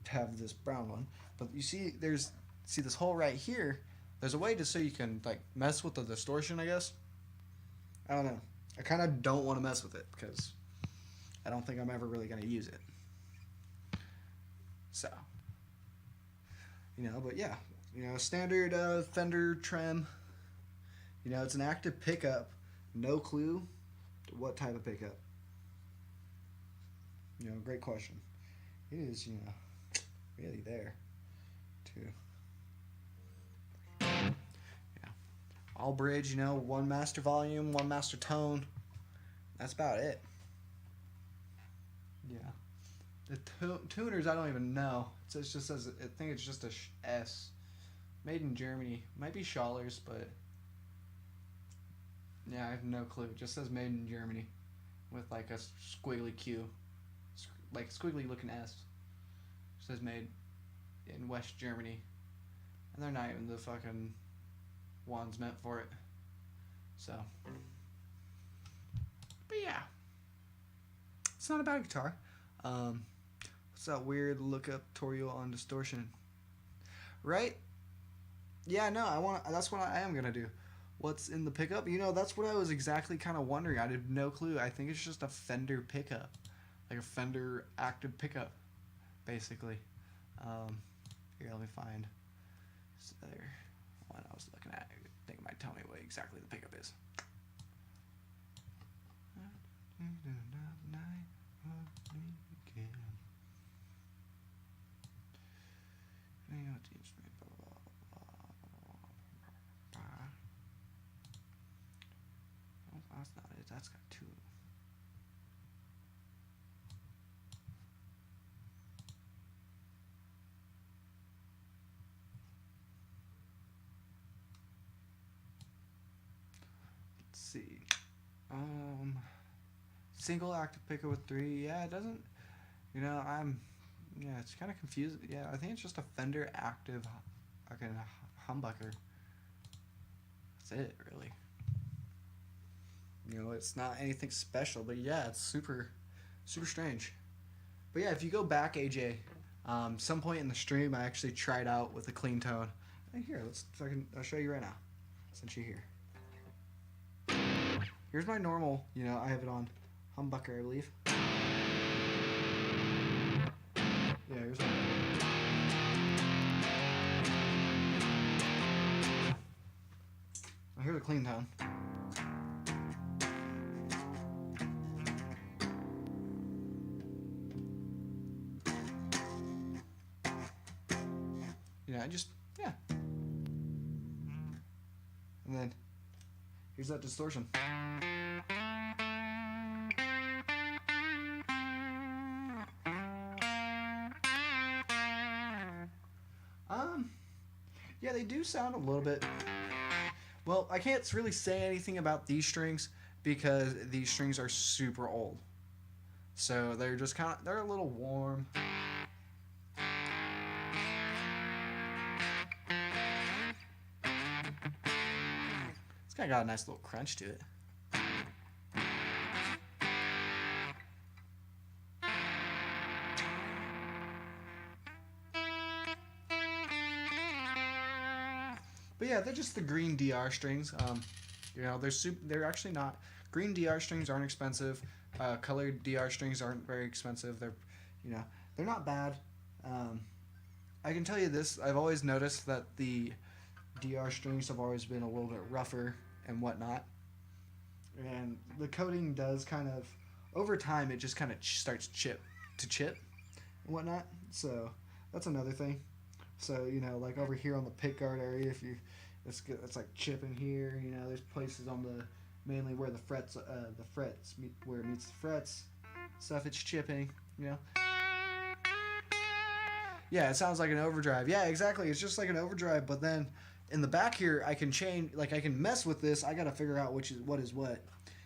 have this brown one. But you see, see this hole right here, there's a way so you can, like, mess with the distortion, I guess. I don't know. I kind of don't want to mess with it because I don't think I'm ever really going to use it. So, you know, but yeah, you know, standard Fender trem. You know, it's an active pickup. No clue what type of pickup. You know, great question. It is, you know, really there too. All bridge, you know, one master volume, one master tone. That's about it. Yeah. The tuners, I don't even know. It just says, I think it's just a S. Made in Germany. Might be Schaller's, but yeah, I have no clue. It just says made in Germany with like a squiggly Q. Like squiggly looking S. It says made in West Germany. And they're not even the fucking ones meant for it. So, but yeah, it's not a bad guitar. What's that weird lookup tutorial on distortion? Right? Yeah, no, that's what I am gonna do. What's in the pickup? You know, that's what I was exactly kind of wondering. I had no clue. I think it's just a Fender pickup, like a Fender active pickup, basically. Here, let me find this other one I was looking at. I think it might tell me what exactly the pickup is. that's not it. That's got two. Let's see. Single active pickup with 3. Yeah, it doesn't. You know, yeah, it's kind of confusing. Yeah, I think it's just a Fender active, like a humbucker. That's it, really. You know, it's not anything special, but yeah, it's super strange. But yeah, if you go back, AJ, some point in the stream, I actually tried out with a clean tone. Here, I'll show you right now, since you're here. Here's my normal, you know, I have it on humbucker, I believe. Yeah, here's one. Here's a clean tone. Yeah, yeah. And then, here's that distortion. Yeah, they do sound a little bit. Well, I can't really say anything about these strings because these strings are super old. So they're just they're a little warm. It's kind of got a nice little crunch to it. But yeah, they're just the green DR strings. You know, they're actually not. Green DR strings aren't expensive. Colored DR strings aren't very expensive. They're not bad. I can tell you this. I've always noticed that the DR strings have always been a little bit rougher and whatnot. And the coating does kind of, over time, it just kind of starts chip and whatnot. So that's another thing. So, you know, like over here on the pick guard area, it's like chipping here. You know, there's places on mainly where the frets meet, where it meets the frets, stuff. It's chipping. You know. Yeah, it sounds like an overdrive. Yeah, exactly. It's just like an overdrive, but then in the back here, I can change. Like I can mess with this. I gotta figure out what is what.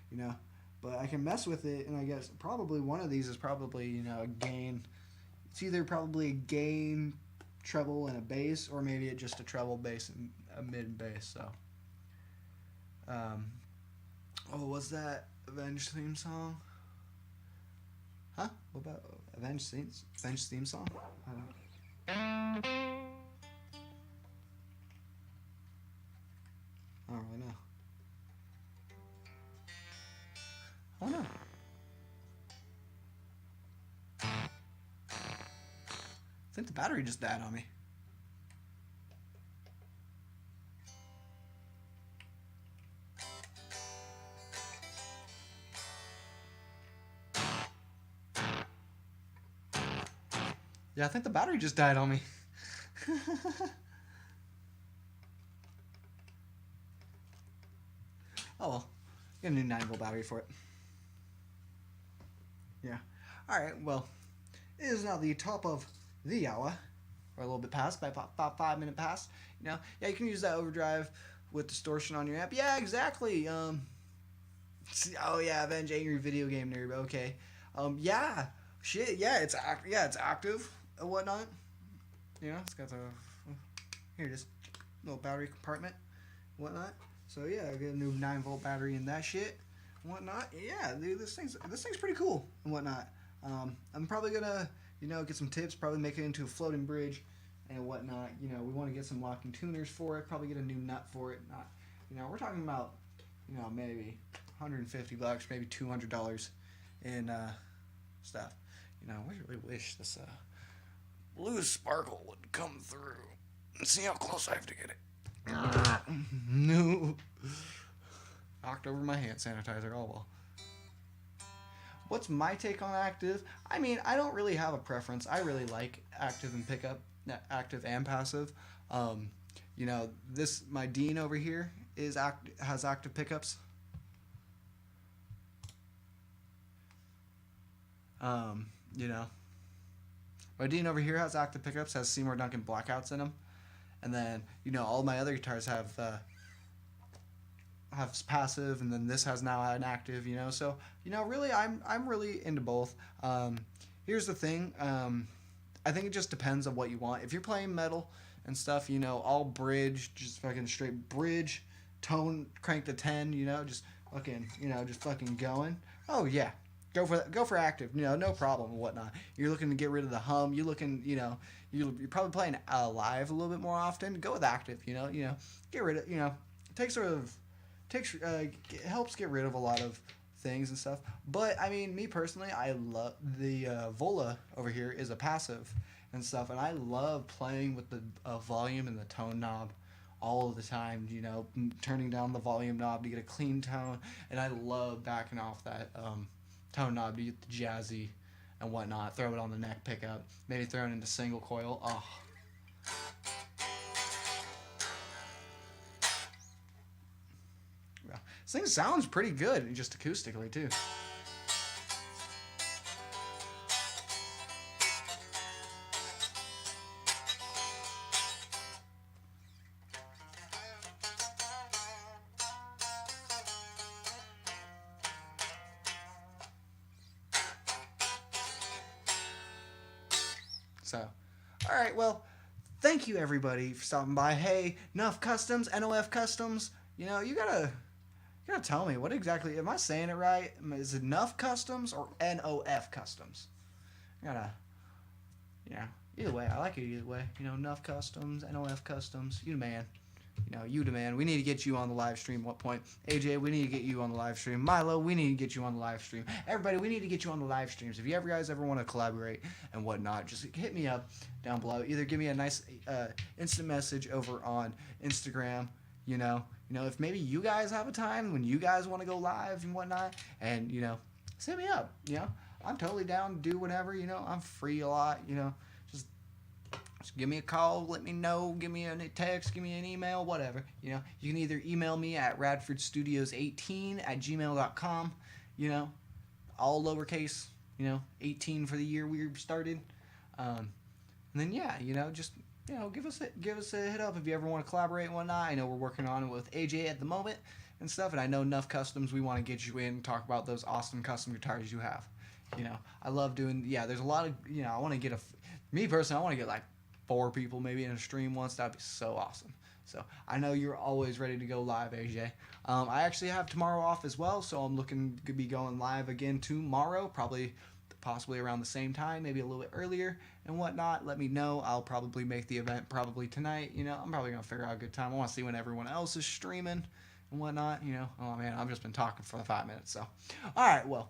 You know, but I can mess with it, and I guess probably one of these is probably a gain. It's either probably a gain, treble, and a bass, or maybe it's just a treble, bass, and a mid bass. So, was that Avenged theme song? Huh? What about Avenged theme song? I don't know. I don't really know. I don't know. I think the battery just died on me. Yeah, I think the battery just died on me. Oh well, get a new 9-volt battery for it. Yeah. Alright, well, it is now the top of the hour, or a little bit past, by about 5 minutes past. You know, yeah, you can use that overdrive with distortion on your amp. Yeah, exactly. Oh yeah, Avenge Angry Video Game Nerd. Okay. Yeah, shit. Yeah, it's active and whatnot. You know, it's got here it is, little battery compartment, and whatnot. So yeah, I get a new 9-volt battery in that shit and whatnot. Yeah, dude, this thing's pretty cool and whatnot. I'm probably gonna, get some tips, probably make it into a floating bridge and whatnot. You know, we want to get some locking tuners for it, probably get a new nut for it. Not, we're talking about, maybe $150, maybe $200 in stuff. I really wish this blue sparkle would come through. See how close I have to get it. No. Knocked over my hand sanitizer. Oh well. What's my take on active? I mean, I don't really have a preference. I really like active and pickup, active and passive. My Dean over here has active pickups. You know, my Dean over here has active pickups, has Seymour Duncan blackouts in them, and then you know all my other guitars have passive, and then this has now an active. You know, so you know really I'm really into both. Here's the thing. I think it just depends on what you want. If you're playing metal and stuff, you know, all bridge, just fucking straight bridge, tone crank to 10, you know, just fucking, you know, just fucking going. Oh yeah, go for active, you know, no problem and whatnot. You're looking to get rid of the hum. You're looking, you know, you're probably playing live a little bit more often. Go with active, you know, get rid of, you know, helps get rid of a lot of things and stuff. But I mean, me personally, I love the Vola over here is a passive and stuff, and I love playing with the volume and the tone knob all of the time. You know, turning down the volume knob to get a clean tone, and I love backing off that tone knob to get the jazzy and whatnot. Throw it on the neck pickup, maybe throw it into single coil. Oh. This thing sounds pretty good, just acoustically, too. So, alright, well, thank you, everybody, for stopping by. Hey, Nuff Customs, NOF Customs, you know, you gotta tell me, what exactly, am I saying it right? Is it Nuff Customs or NOF Customs? Yeah, either way, I like it either way. You know, Nuff Customs, NOF Customs, you the man. You know, you the man. We need to get you on the live stream. What point? AJ, we need to get you on the live stream. Milo, we need to get you on the live stream. Everybody, we need to get you on the live streams. If you guys ever want to collaborate and whatnot, just hit me up down below. Either give me a nice instant message over on Instagram, you know, if maybe you guys have a time when you guys want to go live and whatnot, and, you know, hit me up, you know. I'm totally down to do whatever, you know. I'm free a lot, you know. Just give me a call, let me know, give me a text, give me an email, whatever, you know. You can either email me at radfordstudios18@gmail.com, you know, all lowercase, you know, 18 for the year we started. And then, yeah, you know, just, you know, give us a hit up if you ever want to collaborate and whatnot. I know we're working on it with AJ at the moment and stuff, and I know Nuff Customs, we want to get you in and talk about those awesome custom guitars you have. You know, I love doing, yeah, there's a lot of, you know, I want to get me personally, I want to get like 4 people maybe in a stream once. That'd be so awesome. So I know you're always ready to go live, AJ. I actually have tomorrow off as well, so I'm looking to be going live again tomorrow, possibly around the same time, maybe a little bit earlier and whatnot. Let me know. I'll probably make the event probably tonight. You know, I'm probably going to figure out a good time. I want to see when everyone else is streaming and whatnot, you know. Oh, man, I've just been talking for 5 minutes, so. All right, well,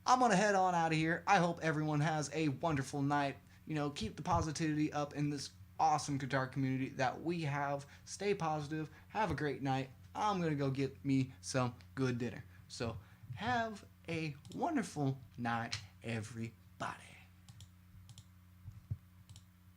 I'm going to head on out of here. I hope everyone has a wonderful night. You know, keep the positivity up in this awesome guitar community that we have. Stay positive. Have a great night. I'm going to go get me some good dinner. So, have a wonderful night, everybody.